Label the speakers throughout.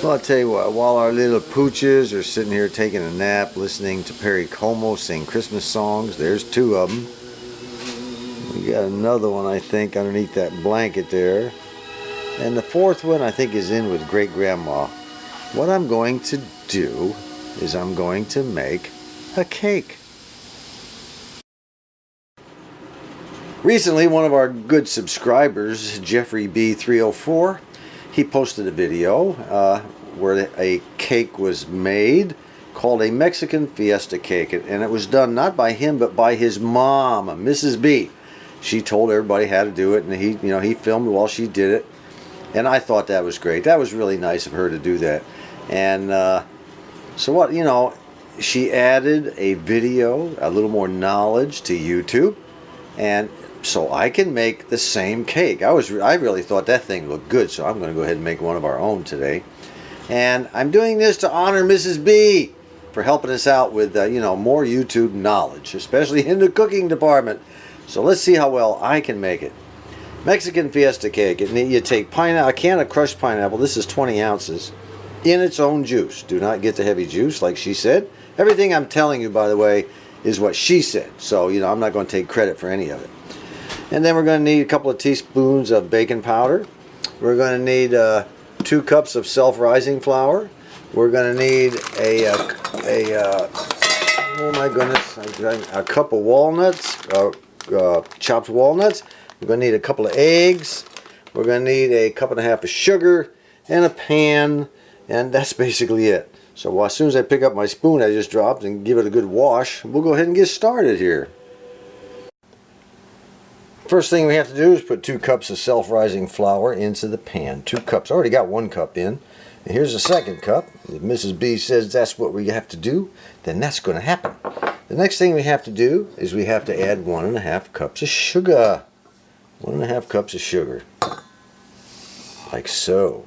Speaker 1: Well, I'll tell you what, while our little pooches are sitting here taking a nap, listening to Perry Como sing Christmas songs, there's two of them. We got another one, I think, underneath that blanket there. And the fourth one, I think, is in with Great Grandma. What I'm going to do is I'm going to make a cake. Recently, one of our good subscribers, Jeffrey B304, he posted a video where a cake was made called a Mexican Fiesta cake, and it was done not by him but by his mom, Mrs. B. She told everybody how to do it, and he filmed while she did it, and I thought that was great. That was really nice of her to do that. And so what, she added a video, a little more knowledge to YouTube, and so I can make the same cake. I really thought that thing looked good, so I'm going to go ahead and make one of our own today. And I'm doing this to honor Mrs. B for helping us out with more YouTube knowledge, especially in the cooking department. So let's see how well I can make it. Mexican Fiesta cake. You take a can of crushed pineapple. This is 20 ounces in its own juice. Do not get the heavy juice, like she said. Everything I'm telling you, by the way, is what she said. So I'm not going to take credit for any of it. And then we're going to need a couple of teaspoons of baking powder. We're going to need 2 cups of self-rising flour. We're going to need oh my goodness, a cup of walnuts, chopped walnuts. We're going to need a couple of eggs. We're going to need a cup and a half of sugar and a pan, and that's basically it. So as soon as I pick up my spoon I just dropped and give it a good wash, we'll go ahead and get started here. First thing we have to do is put 2 cups of self-rising flour into the pan. 2 cups. I already got 1 cup in. And here's the second cup. If Mrs. B says that's what we have to do, then that's going to happen. The next thing we have to do is we have to add 1½ cups of sugar. 1½ cups of sugar. Like so.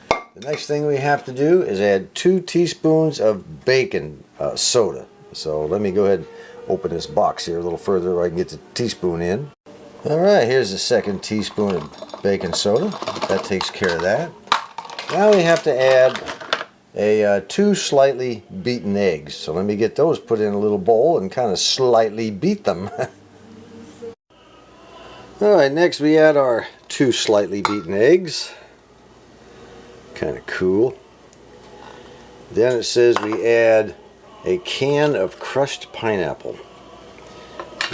Speaker 1: The next thing we have to do is add 2 teaspoons of baking soda. So let me go ahead and open this box here a little further so I can get the teaspoon in. Alright, here's the 2nd teaspoon of baking soda. That takes care of that. Now we have to add 2 slightly beaten eggs. So let me get those put in a little bowl and kind of slightly beat them. Alright, next we add our 2 slightly beaten eggs. Kind of cool. Then it says we add a can of crushed pineapple,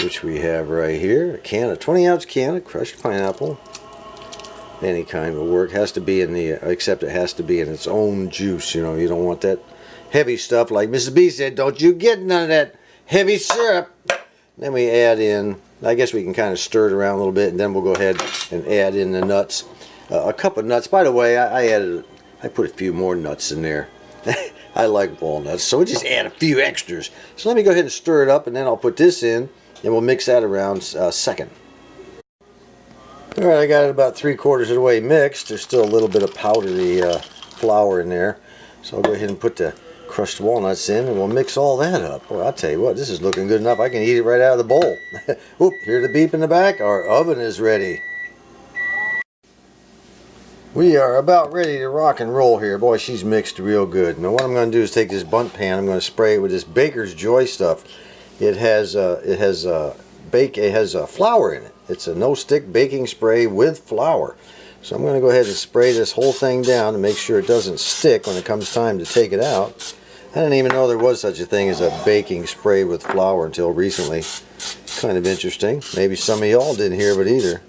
Speaker 1: which we have right here. A 20-ounce can of crushed pineapple. Any kind will work. Has to be except it has to be in its own juice. You don't want that heavy stuff. Like Mrs. B said, don't you get none of that heavy syrup. Then we add in, I guess we can kind of stir it around a little bit, and then we'll go ahead and add in the nuts. A cup of nuts. By the way, I put a few more nuts in there. I like walnuts, so we'll just add a few extras. So let me go ahead and stir it up, and then I'll put this in, and we'll mix that around second. Alright, I got it about 3/4 of the way mixed. There's still a little bit of powdery flour in there. So I'll go ahead and put the crushed walnuts in, and we'll mix all that up. Well, I'll tell you what, this is looking good enough. I can eat it right out of the bowl. Oop, hear the beep in the back. Our oven is ready. We are about ready to rock and roll here. Boy, she's mixed real good. Now what I'm going to do is take this bundt pan. I'm going to spray it with this Baker's Joy stuff. It has flour in it. It's a no-stick baking spray with flour. So I'm going to go ahead and spray this whole thing down to make sure it doesn't stick when it comes time to take it out. I didn't even know there was such a thing as a baking spray with flour until recently. It's kind of interesting. Maybe some of y'all didn't hear of it either.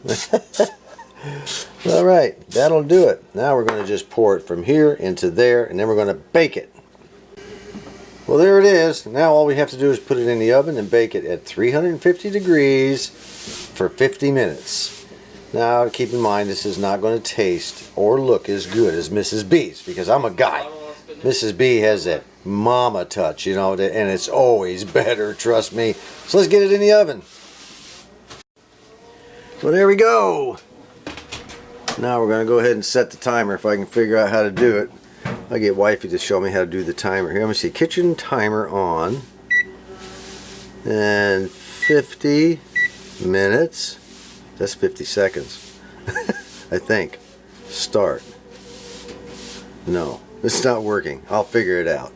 Speaker 1: Alright, that'll do it. Now we're going to just pour it from here into there, and then we're going to bake it. Well, there it is. Now all we have to do is put it in the oven and bake it at 350 degrees for 50 minutes. Now, keep in mind, this is not going to taste or look as good as Mrs. B's, because I'm a guy. Mrs. B has that mama touch, and it's always better, trust me. So let's get it in the oven. So there we go. Now we're going to go ahead and set the timer if I can figure out how to do it. I'll get wifey to show me how to do the timer here. Let me see, kitchen timer on. And 50 minutes. That's 50 seconds. I think. Start. No. It's not working. I'll figure it out.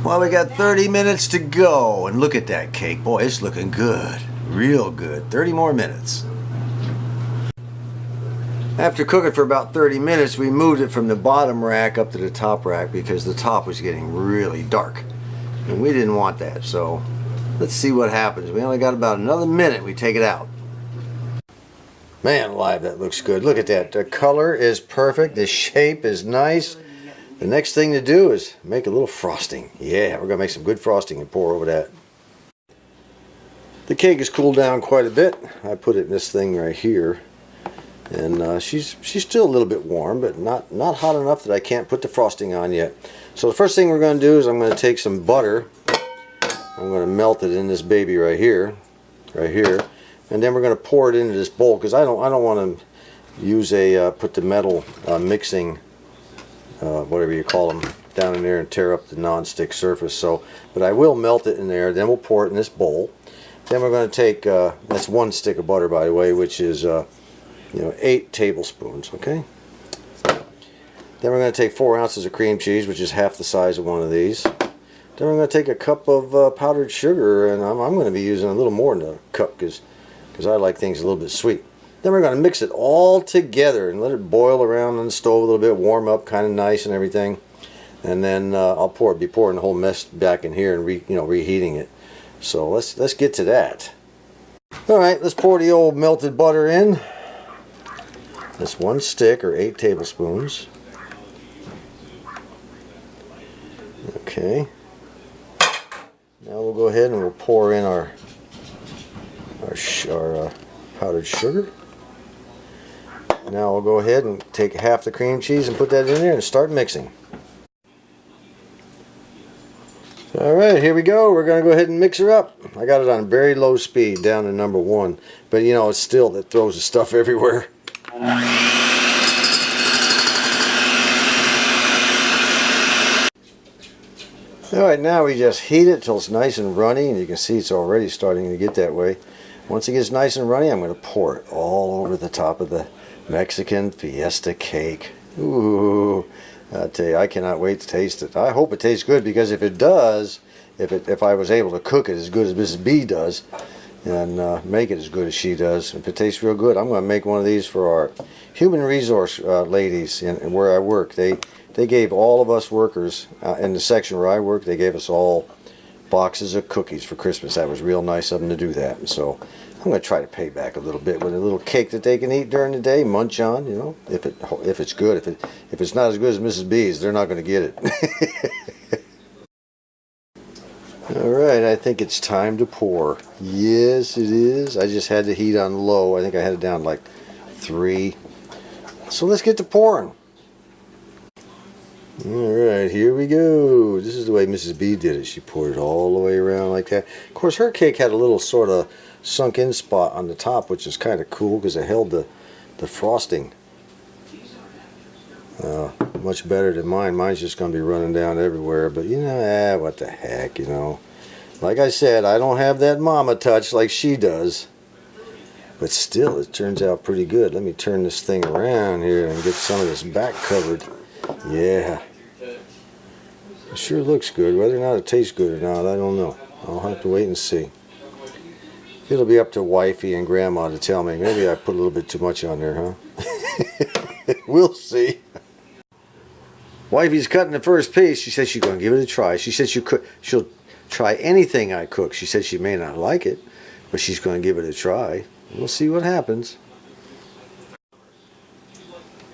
Speaker 1: Well, we got 30 minutes to go, and look at that cake. Boy, it's looking good. Real good. 30 more minutes. After cooking for about 30 minutes, we moved it from the bottom rack up to the top rack because the top was getting really dark. And we didn't want that, so let's see what happens. We only got about another minute. We take it out. Man alive, that looks good. Look at that. The color is perfect. The shape is nice. The next thing to do is make a little frosting. Yeah, we're going to make some good frosting and pour over that. The cake has cooled down quite a bit. I put it in this thing right here. And she's still a little bit warm, but not hot enough that I can't put the frosting on yet. So the first thing we're going to do is I'm going to take some butter. I'm going to melt it in this baby right here. And then we're going to pour it into this bowl because I don't want to use put the metal mixing whatever you call them down in there and tear up the non-stick surface. So, but I will melt it in there. Then we'll pour it in this bowl. Then we're going to take that's 1 stick of butter, by the way, which is 8 tablespoons. Okay. Then we're going to take 4 ounces of cream cheese, which is half the size of one of these. Then we're going to take a cup of powdered sugar, and I'm going to be using a little more than a cup because I like things a little bit sweet. Then we're going to mix it all together and let it boil around on the stove a little bit, warm up, kind of nice and everything. And then I'll be pouring the whole mess back in here and reheating it. So let's get to that. All right, let's pour the old melted butter in. That's 1 stick or 8 tablespoons. Okay. Now we'll go ahead and we'll pour in our powdered sugar. Now we'll go ahead and take half the cream cheese and put that in there and start mixing. Alright, here we go. We're going to go ahead and mix her up. I got it on very low speed down to number 1. But you know, it's still that throws the stuff everywhere. Alright, now we just heat it till it's nice and runny, and you can see it's already starting to get that way. Once it gets nice and runny, I'm going to pour it all over the top of the Mexican Fiesta cake. Ooh, I tell you, I cannot wait to taste it. I hope it tastes good, because if it does, if I was able to cook it as good as Mrs. B does, and make it as good as she does, if it tastes real good, I'm going to make one of these for our human resource ladies where I work. They gave all of us workers in the section where I work, they gave us all boxes of cookies for Christmas. That was real nice of them to do that. And so I'm going to try to pay back a little bit with a little cake that they can eat during the day, munch on, you know, if it's good. If it's not as good as Mrs. B's, they're not going to get it. Alright, I think it's time to pour. Yes, it is. I just had the heat on low. I think I had it down like 3. So let's get to pouring. Alright, here we go. This is the way Mrs. B did it. She poured it all the way around like that. Of course, her cake had a little sort of sunk in spot on the top, which is kind of cool because it held the frosting. Much better than mine. Mine's just going to be running down everywhere. But, you know, what the heck, you know. Like I said, I don't have that mama touch like she does. But still, it turns out pretty good. Let me turn this thing around here and get some of this back covered. Yeah. It sure looks good. Whether or not it tastes good or not, I don't know. I'll have to wait and see. It'll be up to wifey and grandma to tell me. Maybe I put a little bit too much on there, huh? We'll see. Wifey's cutting the first piece. She said she's going to give it a try. She said she'll try anything I cook. She said she may not like it, but she's going to give it a try. We'll see what happens.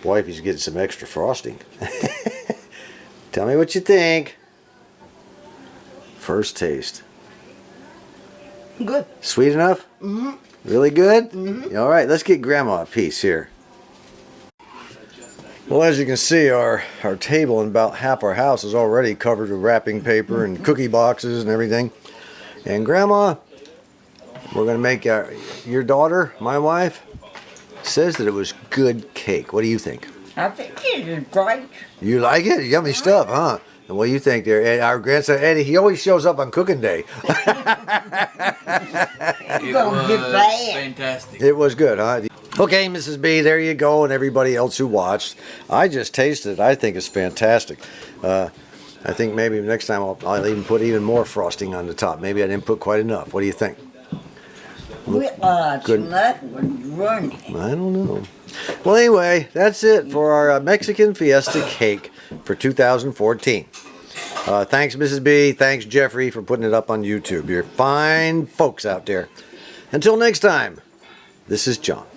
Speaker 1: Wifey's getting some extra frosting. Tell me what you think. First taste.
Speaker 2: Good.
Speaker 1: Sweet enough?
Speaker 2: Mm-hmm.
Speaker 1: Really good?
Speaker 2: Mm-hmm.
Speaker 1: All right, let's get Grandma a piece here. Well, as you can see, our table in about half our house is already covered with wrapping paper and cookie boxes and everything. And Grandma, we're going to make your daughter, my wife, says that it was good cake. What do you think?
Speaker 2: I think it is great.
Speaker 1: You like it? Yummy stuff, huh? And what do you think there? And our grandson Eddie, he always shows up on cooking day.
Speaker 3: It was fantastic.
Speaker 1: It was good, huh? Okay, Mrs. B, there you go, and everybody else who watched. I just tasted it. I think it's fantastic. I think maybe next time I'll even put even more frosting on the top. Maybe I didn't put quite enough. What do you think?
Speaker 2: Good. That was running.
Speaker 1: I don't know. Well, anyway, that's it for our Mexican Fiesta cake for 2014. Thanks, Mrs. B. Thanks, Jeffrey, for putting it up on YouTube. You're fine folks out there. Until next time, this is John.